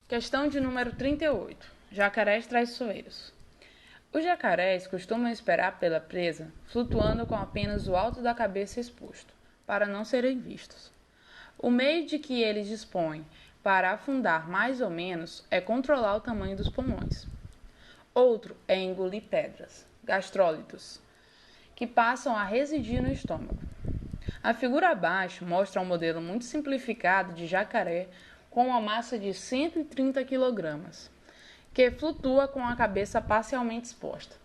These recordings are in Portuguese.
Questão de número 38. Jacarés traiçoeiros. Os jacarés costumam esperar pela presa, flutuando com apenas o alto da cabeça exposto, para não serem vistos. O meio de que eles dispõem para afundar mais ou menos é controlar o tamanho dos pulmões. Outro é engolir pedras, gastrólitos, que passam a residir no estômago. A figura abaixo mostra um modelo muito simplificado de jacaré com uma massa de 130 kg, que flutua com a cabeça parcialmente exposta.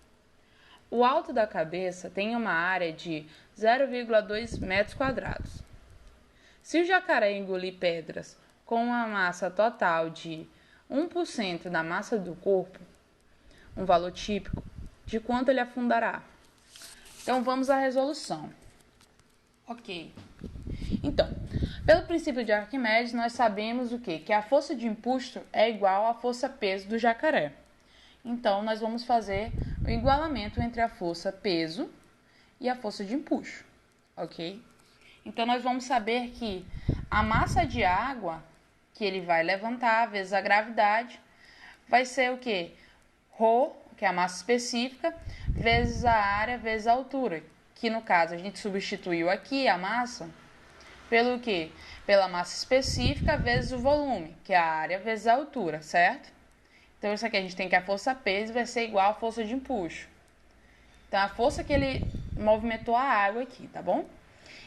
O alto da cabeça tem uma área de 0,2 metros quadrados. Se o jacaré engolir pedras com uma massa total de 1% da massa do corpo, um valor típico, de quanto ele afundará? Então vamos à resolução. Ok. Então, pelo princípio de Arquimedes, nós sabemos o quê? Que a força de empuxo é igual à força-peso do jacaré. Então, nós vamos fazer o igualamento entre a força-peso e a força de empuxo, ok? Então, nós vamos saber que a massa de água que ele vai levantar, vezes a gravidade, vai ser o quê? Rho, que é a massa específica, vezes a área, vezes a altura, que no caso a gente substituiu aqui a massa pelo quê? Pela massa específica vezes o volume, que é a área vezes a altura, certo? Então isso aqui a gente tem que a força peso vai ser igual à força de empuxo. Então a força que ele movimentou a água aqui, tá bom?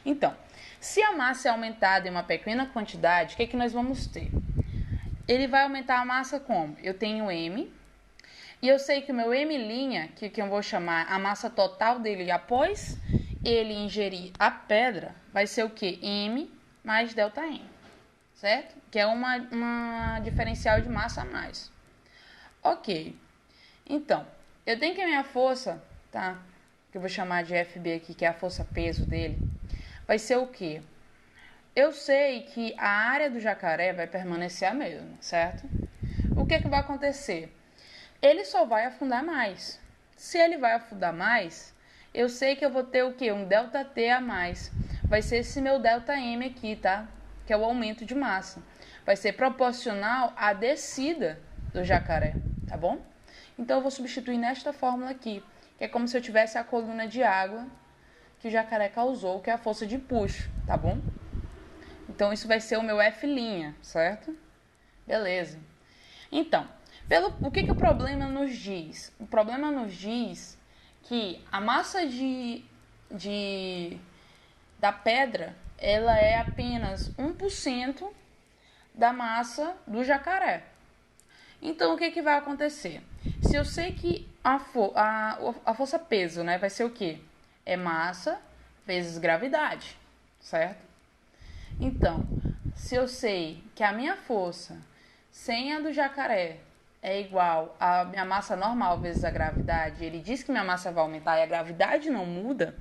Então, se a massa é aumentada em uma pequena quantidade, o que é que nós vamos ter? Ele vai aumentar a massa como? Eu tenho M, e eu sei que o meu M', que eu vou chamar a massa total dele após ele ingerir a pedra, vai ser o quê? M mais ΔM, certo? Que é uma diferencial de massa a mais. Ok. Então, eu tenho que a minha força, tá? Que eu vou chamar de FB aqui, que é a força-peso dele, vai ser o quê? Eu sei que a área do jacaré vai permanecer a mesma, certo? O que vai acontecer? Ele só vai afundar mais. Se ele vai afundar mais, eu sei que eu vou ter o quê? Um ΔT a mais. Vai ser esse meu ΔM aqui, tá? Que é o aumento de massa. Vai ser proporcional à descida do jacaré, tá bom? Então eu vou substituir nesta fórmula aqui, que é como se eu tivesse a coluna de água que o jacaré causou, que é a força de puxo, tá bom? Então isso vai ser o meu F', certo? Beleza. Então, o que o problema nos diz? O problema nos diz que a massa da pedra, ela é apenas 1% da massa do jacaré. Então, o que vai acontecer? Se eu sei que a força-peso, né, vai ser o quê? É massa vezes gravidade, certo? Então, se eu sei que a minha força sem a do jacaré é igual à minha massa normal vezes a gravidade, ele diz que minha massa vai aumentar e a gravidade não muda,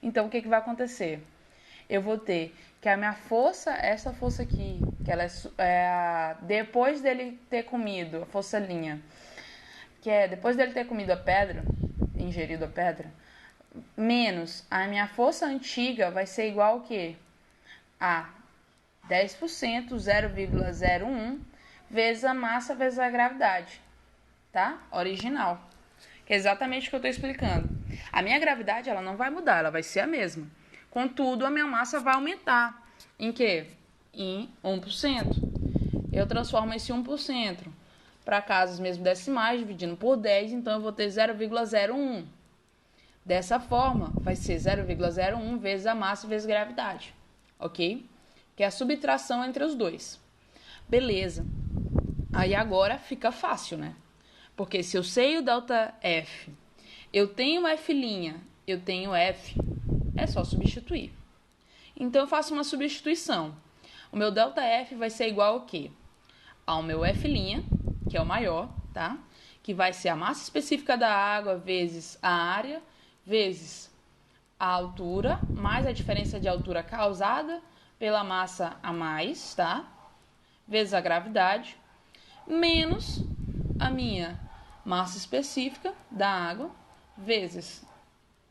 então o que vai acontecer? Eu vou ter que a minha força, essa força aqui, que ela depois dele ter comido, a força linha, que é depois dele ter comido a pedra, ingerido a pedra, menos a minha força antiga vai ser igual ao quê? A 10%, 0,01, vezes a massa vezes a gravidade, tá? Original. Que é exatamente o que eu estou explicando. A minha gravidade, ela não vai mudar, ela vai ser a mesma. Contudo, a minha massa vai aumentar. Em quê? Em 1%. Eu transformo esse 1% para casas mesmo decimais, dividindo por 10, então eu vou ter 0,01. Dessa forma, vai ser 0,01 vezes a massa vezes a gravidade, ok? Que é a subtração entre os dois. Beleza. Aí agora fica fácil, né? Porque se eu sei o ΔF, eu tenho F', eu tenho F, é só substituir. Então eu faço uma substituição. O meu ΔF vai ser igual ao quê? Ao meu F', que é o maior, tá? Que vai ser a massa específica da água vezes a área, vezes a altura, mais a diferença de altura causada pela massa a mais, tá? Vezes a gravidade, menos a minha massa específica da água, vezes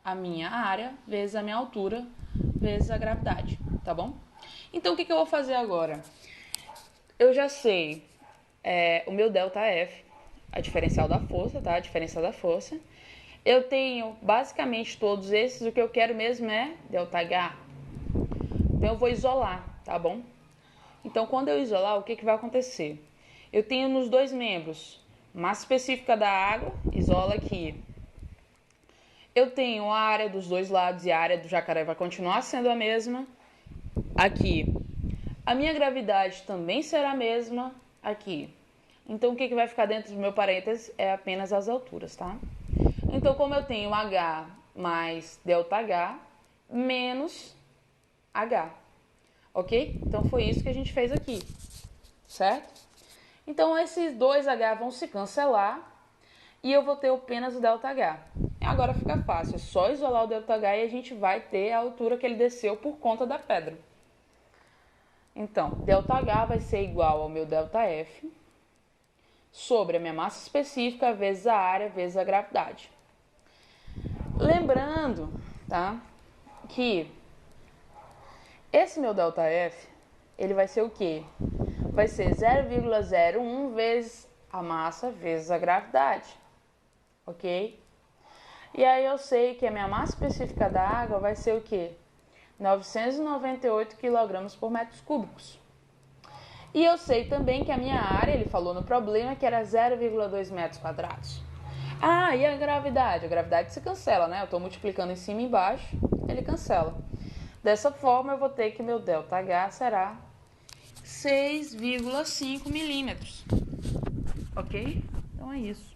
a minha área, vezes a minha altura, vezes a gravidade, tá bom? Então, o que eu vou fazer agora? Eu já sei o meu ΔF, a diferencial da força, tá? A diferença da força. Eu tenho basicamente todos esses, o que eu quero mesmo é ΔH. Então eu vou isolar, tá bom? Então quando eu isolar, o que vai acontecer? Eu tenho nos dois membros massa específica da água, isola aqui. Eu tenho a área dos dois lados e a área do jacaré vai continuar sendo a mesma aqui. A minha gravidade também será a mesma aqui. Então, o que vai ficar dentro do meu parênteses é apenas as alturas, tá? Então, como eu tenho H mais ΔH menos H, ok? Então, foi isso que a gente fez aqui, certo? Então, esses dois H vão se cancelar e eu vou ter apenas o ΔH. Agora fica fácil, é só isolar o ΔH e a gente vai ter a altura que ele desceu por conta da pedra. Então, ΔH vai ser igual ao meu ΔF sobre a minha massa específica vezes a área vezes a gravidade. Lembrando, tá, que esse meu ΔF, ele vai ser o quê? Vai ser 0,01 vezes a massa vezes a gravidade, ok? E aí eu sei que a minha massa específica da água vai ser o quê? 998 kg por metros cúbicos. E eu sei também que a minha área, ele falou no problema, que era 0,2 metros quadrados. Ah, e a gravidade? A gravidade se cancela, né? Eu estou multiplicando em cima e embaixo, ele cancela. Dessa forma, eu vou ter que meu ΔH será 6,5 milímetros. Ok? Então é isso.